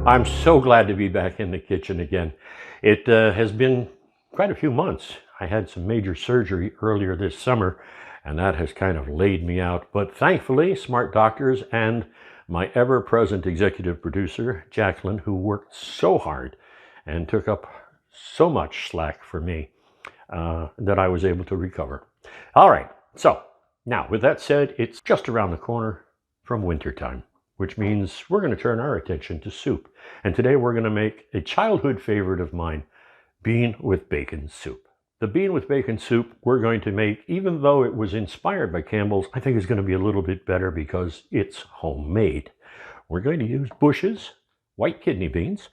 I'm so glad to be back in the kitchen again. It has been quite a few months. I had some major surgery earlier this summer, and that has kind of laid me out. But thankfully, smart doctors and my ever-present executive producer, Jacqueline, who worked so hard and took up so much slack for me, that I was able to recover. All right, so now with that said, it's just around the corner from wintertime, which means we're going to turn our attention to soup. And today we're going to make a childhood favorite of mine, bean with bacon soup. The bean with bacon soup we're going to make, even though it was inspired by Campbell's, I think it's going to be a little bit better because it's homemade. We're going to use Bush's white kidney beans,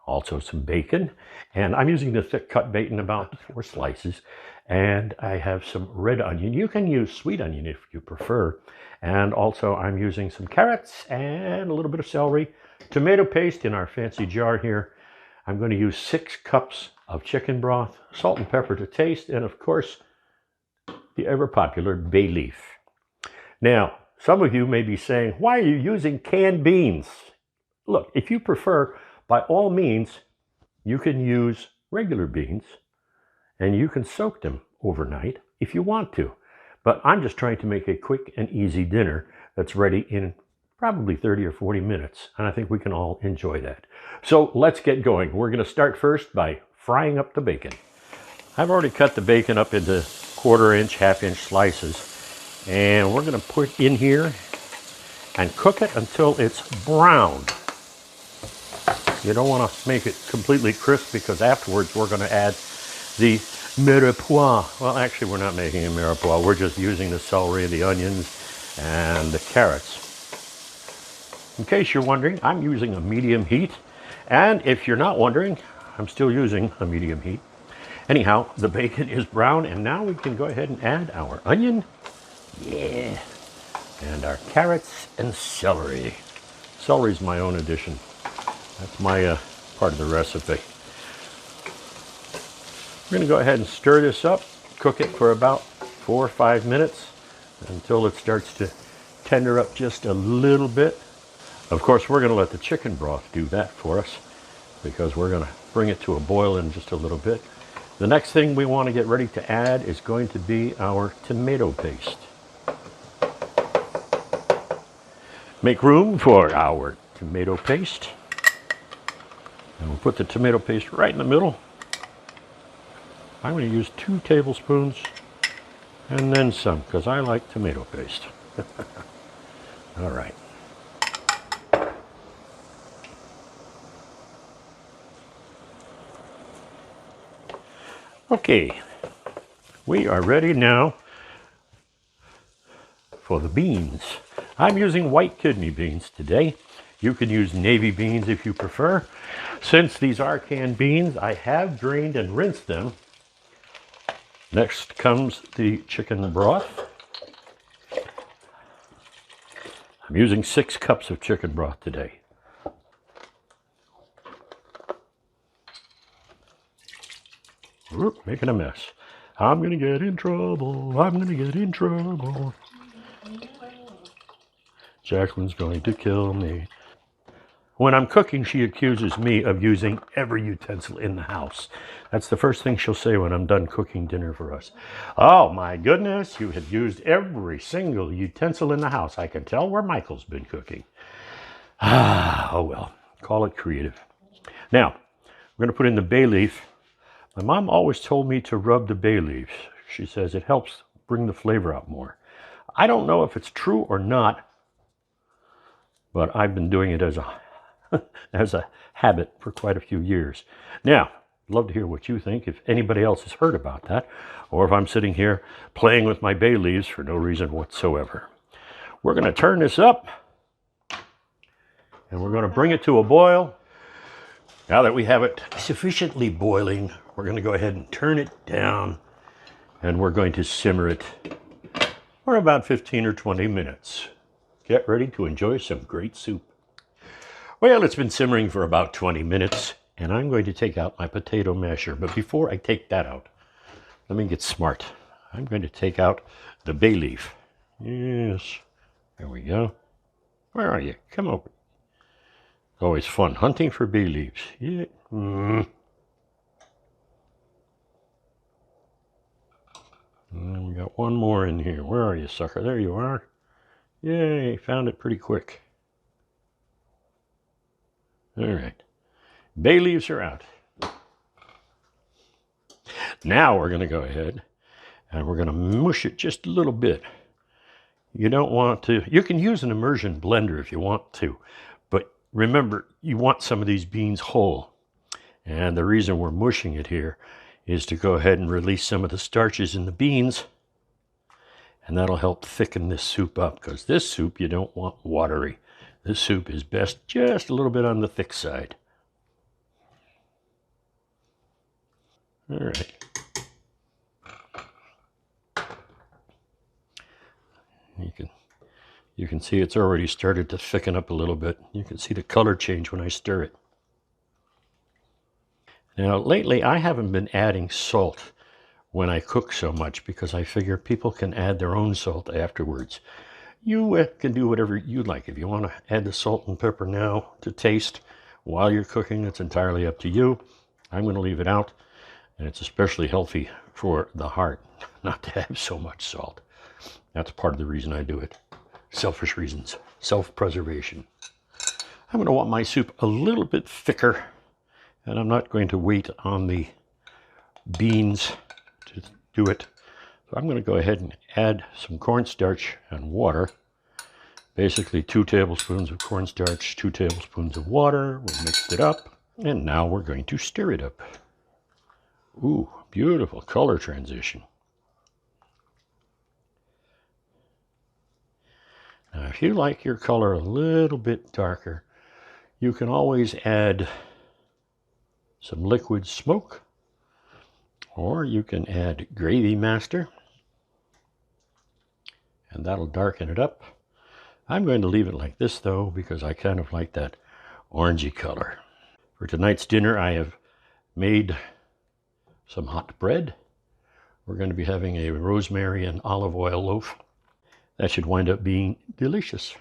also some bacon, and I'm using the thick cut bacon, about 4 slices, and I have some red onion. You can use sweet onion if you prefer, and also I'm using some carrots and a little bit of celery, tomato paste in our fancy jar here. I'm going to use 6 cups of chicken broth, salt and pepper to taste, and of course, the ever popular bay leaf. Now, some of you may be saying, why are you using canned beans? Look, if you prefer, by all means, you can use regular beans and you can soak them overnight if you want to. But I'm just trying to make a quick and easy dinner that's ready in probably 30 or 40 minutes. And I think we can all enjoy that. So let's get going. We're going to start first by frying up the bacon. I've already cut the bacon up into 1/4 inch, 1/2 inch slices. And we're going to put in here and cook it until it's brown. You don't want to make it completely crisp because afterwards we're going to add the mirepoix. Well, actually we're not making a mirepoix. We're just using the celery, the onions, and the carrots. In case you're wondering, I'm using a medium heat. And if you're not wondering, I'm still using a medium heat. Anyhow, the bacon is brown, and now we can go ahead and add our onion. Yeah. And our carrots and celery. Celery's my own addition. That's my part of the recipe. We're going to go ahead and stir this up, cook it for about 4 or 5 minutes until it starts to tender up just a little bit. Of course, we're going to let the chicken broth do that for us because we're going to bring it to a boil in just a little bit. The next thing we want to get ready to add is going to be our tomato paste. Make room for our tomato paste. And we'll put the tomato paste right in the middle. I'm going to use 2 tablespoons and then some because I like tomato paste. All right. Okay, we are ready now for the beans. I'm using white kidney beans today. You can use navy beans if you prefer. Since these are canned beans, I have drained and rinsed them. Next comes the chicken broth. I'm using 6 cups of chicken broth today. Oop, making a mess. I'm going to get in trouble. I'm going to get in trouble. Jacqueline's going to kill me. When I'm cooking, she accuses me of using every utensil in the house. That's the first thing she'll say when I'm done cooking dinner for us. Oh my goodness, you have used every single utensil in the house. I can tell where Michael's been cooking. Oh well, call it creative. Now, we're going to put in the bay leaf. My mom always told me to rub the bay leaves. She says it helps bring the flavor out more. I don't know if it's true or not, but I've been doing it as a habit for quite a few years. Now, I'd love to hear what you think, if anybody else has heard about that, or if I'm sitting here playing with my bay leaves for no reason whatsoever. We're going to turn this up, and we're going to bring it to a boil. Now that we have it sufficiently boiling, we're going to go ahead and turn it down, and we're going to simmer it for about 15 or 20 minutes. Get ready to enjoy some great soup. Well, it's been simmering for about 20 minutes, and I'm going to take out my potato masher. But before I take that out, let me get smart. I'm going to take out the bay leaf. Yes, there we go. Where are you? Come over. Always fun hunting for bay leaves. Yeah. And we got one more in here. Where are you, sucker? There you are. Yay, found it pretty quick. All right. Bay leaves are out. Now we're going to go ahead and we're going to mush it just a little bit. You don't want to, you can use an immersion blender if you want to, but remember, you want some of these beans whole. And the reason we're mushing it here is to go ahead and release some of the starches in the beans, and that'll help thicken this soup up, because this soup you don't want watery. This soup is best just a little bit on the thick side. All right. You can see it's already started to thicken up a little bit. You can see the color change when I stir it. Now, lately I haven't been adding salt when I cook so much because I figure people can add their own salt afterwards. You can do whatever you like. If you want to add the salt and pepper now to taste while you're cooking, it's entirely up to you. I'm going to leave it out, and it's especially healthy for the heart not to have so much salt. That's part of the reason I do it. Selfish reasons, self-preservation. I'm going to want my soup a little bit thicker, and I'm not going to wait on the beans to do it. So I'm going to go ahead and add some cornstarch and water. Basically 2 tablespoons of cornstarch, 2 tablespoons of water. We'll mix it up, and now we're going to stir it up. Ooh, beautiful color transition. Now, if you like your color a little bit darker, you can always add some liquid smoke, or you can add Gravy Master, and that'll darken it up. I'm going to leave it like this though, because I kind of like that orangey color. For tonight's dinner, I have made some hot bread. We're going to be having a rosemary and olive oil loaf. That should wind up being delicious.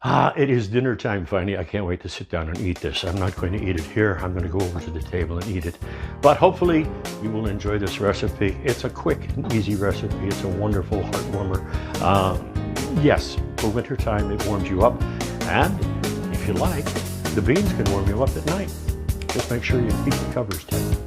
It is dinner time finally. I can't wait to sit down and eat this. I'm not going to eat it here. I'm going to go over to the table and eat it. But hopefully you will enjoy this recipe. It's a quick and easy recipe. It's a wonderful heart warmer. Yes, for winter time it warms you up. And if you like, the beans can warm you up at night. Just make sure you keep the covers tight.